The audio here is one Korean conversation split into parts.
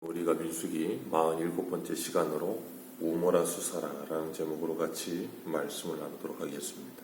우리가 민수기 47번째 시간으로 우모라 수사라라는 제목으로 같이 말씀을 나누도록 하겠습니다.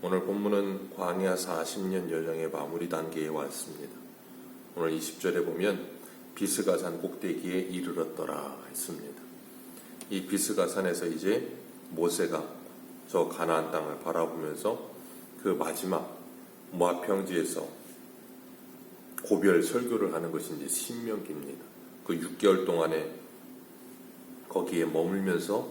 오늘 본문은 광야 40년 여정의 마무리 단계에 왔습니다. 오늘 20절에 보면 비스가산 꼭대기에 이르렀더라 했습니다. 이 비스가산에서 이제 모세가 저 가나안 땅을 바라보면서 그 마지막 모압 평지에서 고별 설교를 하는 것이 이제 신명기입니다. 그 6개월 동안에 거기에 머물면서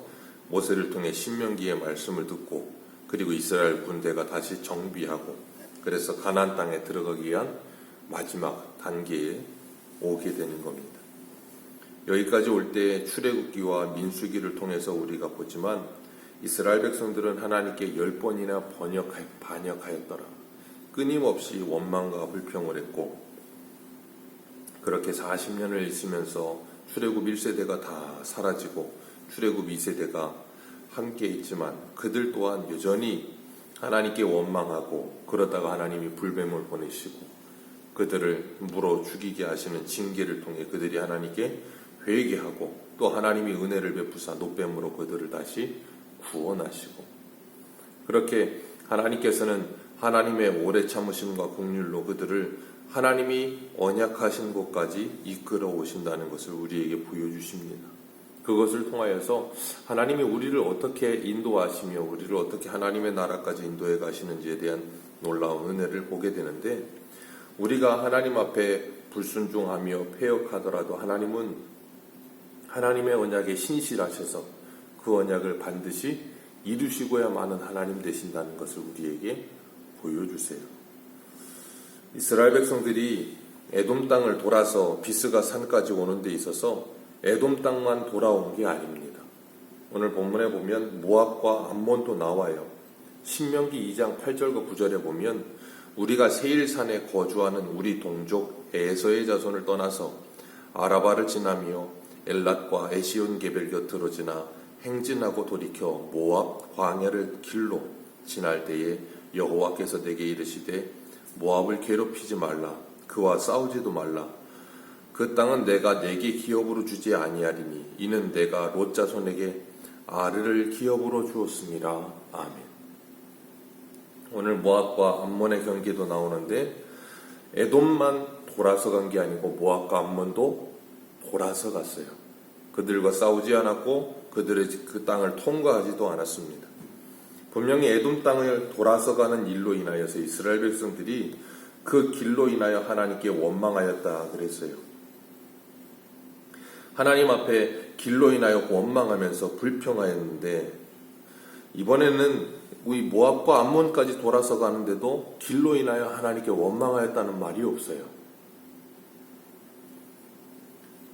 모세를 통해 신명기의 말씀을 듣고 그리고 이스라엘 군대가 다시 정비하고 그래서 가나안 땅에 들어가기 위한 마지막 단계에 오게 되는 겁니다. 여기까지 올 때 출애굽기와 민수기를 통해서 우리가 보지만 이스라엘 백성들은 하나님께 10번이나 반역하였더라. 끊임없이 원망과 불평을 했고 그렇게 40년을 있으면서 출애굽 1세대가 다 사라지고 출애굽 2세대가 함께 있지만 그들 또한 여전히 하나님께 원망하고 그러다가 하나님이 불뱀을 보내시고 그들을 물어 죽이게 하시는 징계를 통해 그들이 하나님께 회개하고 또 하나님이 은혜를 베푸사 노뱀으로 그들을 다시 구원하시고 그렇게 하나님께서는 하나님의 오래 참으심과 긍휼로 그들을 하나님이 언약하신 곳까지 이끌어 오신다는 것을 우리에게 보여주십니다. 그것을 통하여서 하나님이 우리를 어떻게 인도하시며 우리를 어떻게 하나님의 나라까지 인도해 가시는지에 대한 놀라운 은혜를 보게 되는데 우리가 하나님 앞에 불순종하며 패역하더라도 하나님은 하나님의 언약에 신실하셔서 그 언약을 반드시 이루시고야만은 하나님 되신다는 것을 우리에게 보여주세요. 이스라엘 백성들이 에돔 땅을 돌아서 비스가 산까지 오는 데 있어서 에돔 땅만 돌아온 게 아닙니다. 오늘 본문에 보면 모압과 암몬도 나와요. 신명기 2장 8절과 9절에 보면 우리가 세일산에 거주하는 우리 동족 에서의 자손을 떠나서 아라바를 지나며 엘랏과 에시온 게벨 곁으로 지나 행진하고 돌이켜 모압 광야를 길로 지날 때에 여호와께서 내게 이르시되 모압을 괴롭히지 말라 그와 싸우지도 말라 그 땅은 내가 내게 기업으로 주지 아니하리니 이는 내가 롯 자손에게 아르를 기업으로 주었음이라. 아멘. 오늘 모압과 암몬의 경계도 나오는데 에돔만 돌아서 간 게 아니고 모압과 암몬도 돌아서 갔어요. 그들과 싸우지 않았고 그들의 그 땅을 통과하지도 않았습니다. 분명히 에돔 땅을 돌아서 가는 일로 인하여서 이스라엘 백성들이 그 길로 인하여 하나님께 원망하였다 그랬어요. 하나님 앞에 길로 인하여 원망하면서 불평하였는데 이번에는 우리 모압과 암몬까지 돌아서 가는데도 길로 인하여 하나님께 원망하였다는 말이 없어요.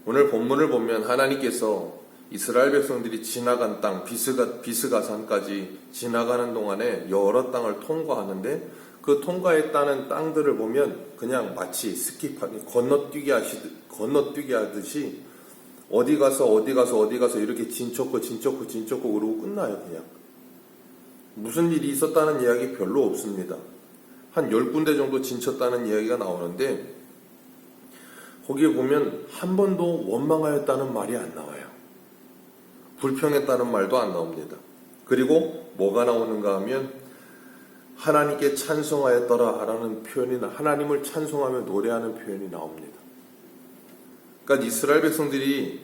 오늘 본문을 보면 하나님께서 이스라엘 백성들이 지나간 땅 비스가산까지 지나가는 동안에 여러 땅을 통과하는데 그 통과했다는 땅들을 보면 그냥 마치 스킵하기 건너뛰기 하듯이 어디 가서 이렇게 진척고 그러고 끝나요. 그냥 무슨 일이 있었다는 이야기 별로 없습니다. 한 10군데 정도 진쳤다는 이야기가 나오는데 거기에 보면 한 번도 원망하였다는 말이 안 나와요. 불평했다는 말도 안 나옵니다. 그리고 뭐가 나오는가 하면 하나님께 찬송하였더라 라는 표현이나 하나님을 찬송하며 노래하는 표현이 나옵니다. 그러니까 이스라엘 백성들이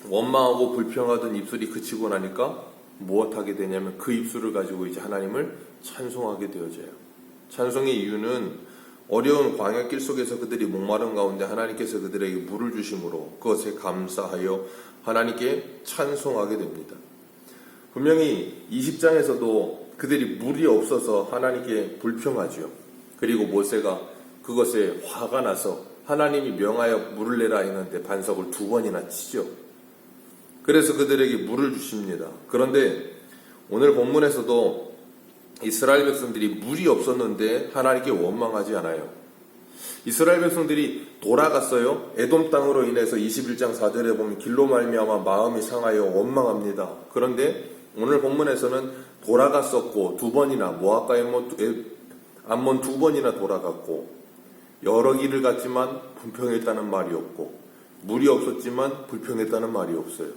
원망하고 불평하던 입술이 그치고 나니까 무엇하게 되냐면 그 입술을 가지고 이제 하나님을 찬송하게 되어져요. 찬송의 이유는 어려운 광야길 속에서 그들이 목마른 가운데 하나님께서 그들에게 물을 주심으로 그것에 감사하여 하나님께 찬송하게 됩니다. 분명히 20장에서도 그들이 물이 없어서 하나님께 불평하죠. 그리고 모세가 그것에 화가 나서 하나님이 명하여 물을 내라 했는데 반석을 2번이나 치죠. 그래서 그들에게 물을 주십니다. 그런데 오늘 본문에서도 이스라엘 백성들이 물이 없었는데 하나님께 원망하지 않아요. 이스라엘 백성들이 돌아갔어요. 에돔 땅으로 인해서 21장 4절에 보면 길로 말미암아 마음이 상하여 원망합니다. 그런데 오늘 본문에서는 돌아갔었고 2번이나 모압과 암몬 2번이나 돌아갔고 여러 길을 갔지만 불평했다는 말이 없고, 물이 없었지만 불평했다는 말이 없어요.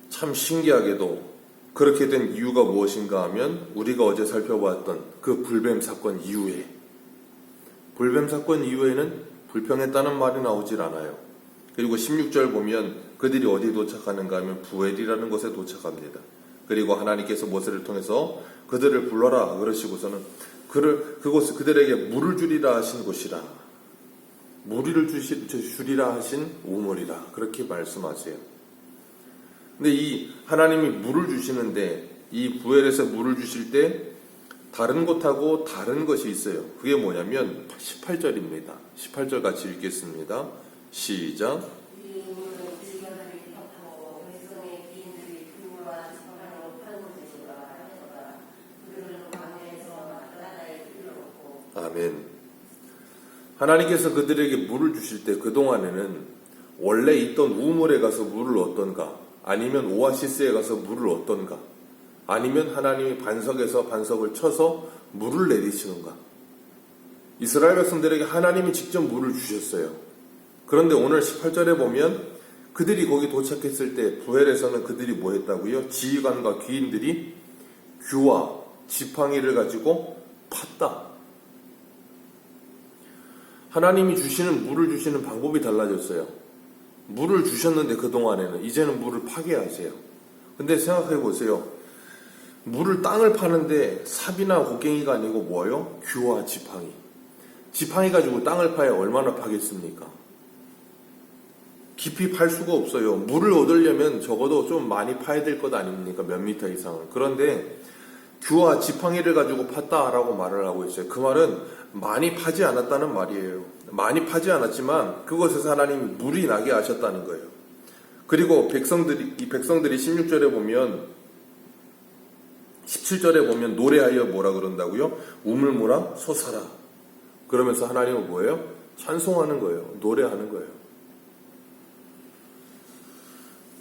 참 신기하게도 그렇게 된 이유가 무엇인가 하면 우리가 어제 살펴봤던 그 불뱀 사건 이후에, 불뱀 사건 이후에는 불평했다는 말이 나오질 않아요. 그리고 16절 보면 그들이 어디에 도착하는가 하면 부엘이라는 곳에 도착합니다. 그리고 하나님께서 모세를 통해서 그들을 불러라 그러시고서는 그곳 그들에게 물을 주리라 하신 곳이라, 물을 주리라 하신 우물이라 그렇게 말씀하세요. 근데 이 하나님이 물을 주시는데, 이 부엘에서 물을 주실 때 다른 곳하고 다른 것이 있어요. 그게 뭐냐면 18절입니다. 18절 같이 읽겠습니다. 시작. 아멘. 하나님께서 그들에게 물을 주실 때 그동안에는 원래 있던 우물에 가서 물을 얻던가, 아니면 오아시스에 가서 물을 얻던가, 아니면 하나님이 반석에서 반석을 쳐서 물을 내리시는가. 이스라엘 백성들에게 하나님이 직접 물을 주셨어요. 그런데 오늘 18절에 보면 그들이 거기 도착했을 때 부엘에서는 그들이 뭐 했다고요? 지휘관과 귀인들이 규와 지팡이를 가지고 팠다. 하나님이 주시는 물을 주시는 방법이 달라졌어요. 물을 주셨는데 그동안에는 이제는 물을 파게 하세요. 근데 생각해 보세요. 물을 땅을 파는데 삽이나 곡괭이가 아니고 뭐예요? 규와 지팡이. 지팡이 가지고 땅을 파야 얼마나 파겠습니까? 깊이 팔 수가 없어요. 물을 얻으려면 적어도 좀 많이 파야 될 것 아닙니까? 몇 미터 이상을. 그런데 규와 지팡이를 가지고 팠다라고 말을 하고 있어요. 그 말은 많이 파지 않았다는 말이에요. 많이 파지 않았지만 그곳에서 하나님이 물이 나게 하셨다는 거예요. 그리고 이 백성들이 16절에 보면, 17절에 보면 노래하여 뭐라 그런다고요? 우물물아 솟아라. 그러면서 하나님은 뭐예요? 찬송하는 거예요. 노래하는 거예요.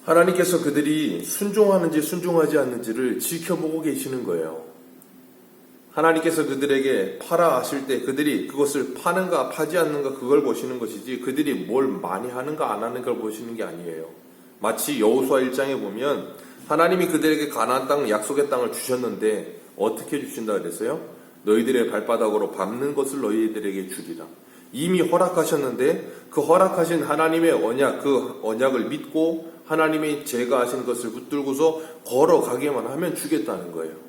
하나님께서 그들이 순종하는지 순종하지 않는지를 지켜보고 계시는 거예요. 하나님께서 그들에게 파라 하실 때 그들이 그것을 파는가 파지 않는가 그걸 보시는 것이지, 그들이 뭘 많이 하는가 안 하는 걸 보시는 게 아니에요. 마치 여호수아 1장에 보면 하나님이 그들에게 가나안 땅, 약속의 땅을 주셨는데 어떻게 주신다 그랬어요? 너희들의 발바닥으로 밟는 것을 너희들에게 주리라. 이미 허락하셨는데 그 허락하신 하나님의 언약, 그 언약을 믿고 하나님이 제가 하신 것을 붙들고서 걸어가기만 하면 주겠다는 거예요.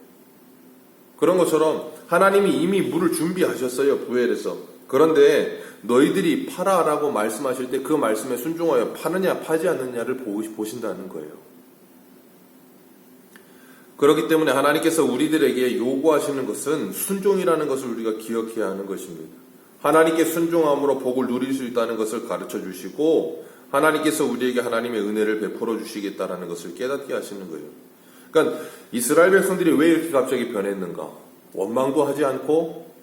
그런 것처럼 하나님이 이미 물을 준비하셨어요, 부엘에서. 그런데 너희들이 파라라고 말씀하실 때 그 말씀에 순종하여 파느냐 파지 않느냐를 보신다는 거예요. 그렇기 때문에 하나님께서 우리들에게 요구하시는 것은 순종이라는 것을 우리가 기억해야 하는 것입니다. 하나님께 순종함으로 복을 누릴 수 있다는 것을 가르쳐 주시고, 하나님께서 우리에게 하나님의 은혜를 베풀어 주시겠다라는 것을 깨닫게 하시는 거예요. 그러니까 이스라엘 백성들이 왜 이렇게 갑자기 변했는가? 원망도 하지 않고,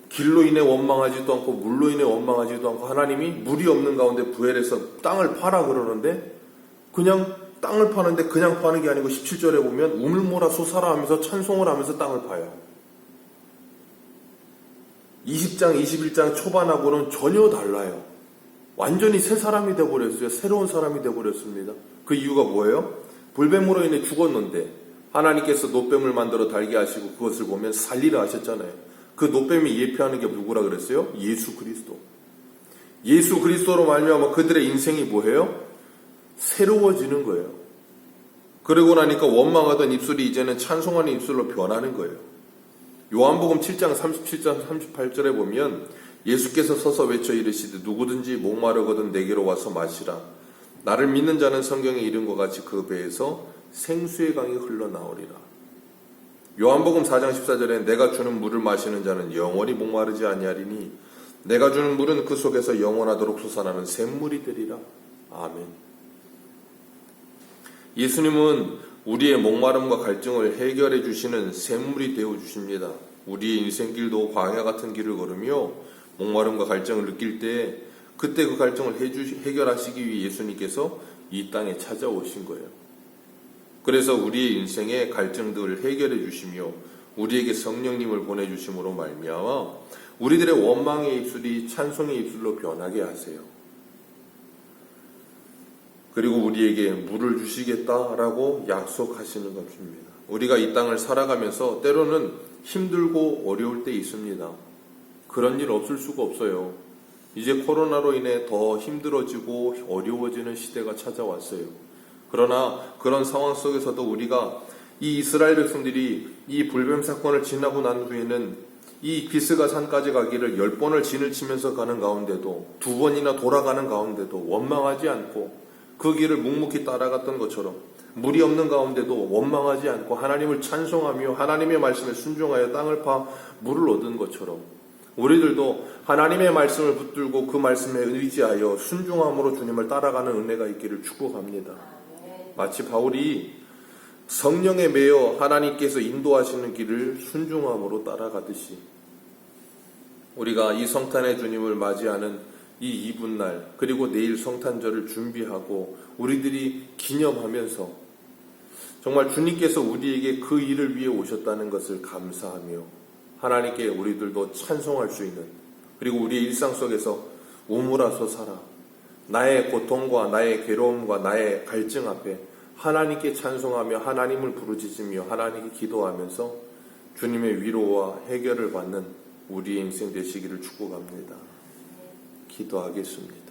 길로 인해 원망하지도 않고, 물로 인해 원망하지도 않고, 하나님이 물이 없는 가운데 부엘에서 땅을 파라 그러는데 그냥 땅을 파는데 그냥 파는 게 아니고 17절에 보면 우물모라 솟아라 하면서 찬송을 하면서 땅을 파요. 20장, 21장 초반하고는 전혀 달라요. 완전히 새 사람이 되어버렸어요. 새로운 사람이 되어버렸습니다. 그 이유가 뭐예요? 불뱀으로 인해 죽었는데 하나님께서 노뱀을 만들어 달게 하시고 그것을 보면 살리라 하셨잖아요. 그 노뱀이 예표하는 게 누구라 그랬어요? 예수 그리스도. 예수 그리스도로 말미암아 그들의 인생이 뭐예요? 새로워지는 거예요. 그러고 나니까 원망하던 입술이 이제는 찬송하는 입술로 변하는 거예요. 요한복음 7장 37장 38절에 보면 예수께서 서서 외쳐 이르시되 누구든지 목마르거든 내게로 와서 마시라. 나를 믿는 자는 성경에 이른 것 같이 그 배에서 생수의 강이 흘러나오리라. 요한복음 4장 14절에 내가 주는 물을 마시는 자는 영원히 목마르지 아니하리니 내가 주는 물은 그 속에서 영원하도록 솟아나는 샘물이 되리라. 아멘. 예수님은 우리의 목마름과 갈증을 해결해 주시는 샘물이 되어 주십니다. 우리의 인생길도 광야 같은 길을 걸으며 목마름과 갈증을 느낄 때 그때 그 갈증을 해결하시기 위해 예수님께서 이 땅에 찾아오신 거예요. 그래서 우리의 인생의 갈증들을 해결해 주시며 우리에게 성령님을 보내주심으로 말미암아 우리들의 원망의 입술이 찬송의 입술로 변하게 하세요. 그리고 우리에게 물을 주시겠다라고 약속하시는 것입니다. 우리가 이 땅을 살아가면서 때로는 힘들고 어려울 때 있습니다. 그런 일 없을 수가 없어요. 이제 코로나로 인해 더 힘들어지고 어려워지는 시대가 찾아왔어요. 그러나 그런 상황 속에서도 우리가 이 이스라엘 백성들이 이 불뱀 사건을 지나고 난 후에는 이 비스가 산까지 가기를 10번을 진을 치면서 가는 가운데도 2번이나 돌아가는 가운데도 원망하지 않고 그 길을 묵묵히 따라갔던 것처럼 물이 없는 가운데도 원망하지 않고 하나님을 찬송하며 하나님의 말씀에 순종하여 땅을 파 물을 얻은 것처럼 우리들도 하나님의 말씀을 붙들고 그 말씀에 의지하여 순종함으로 주님을 따라가는 은혜가 있기를 축복합니다. 마치 바울이 성령에 매여 하나님께서 인도하시는 길을 순종함으로 따라가듯이 우리가 이 성탄의 주님을 맞이하는 이 이분날 그리고 내일 성탄절을 준비하고 우리들이 기념하면서 정말 주님께서 우리에게 그 일을 위해 오셨다는 것을 감사하며 하나님께 우리들도 찬송할 수 있는 그리고 우리의 일상 속에서 우물아서 살아 나의 고통과 나의 괴로움과 나의 갈증 앞에 하나님께 찬송하며 하나님을 부르짖으며 하나님께 기도하면서 주님의 위로와 해결을 받는 우리의 인생 되시기를 축복합니다. 기도하겠습니다.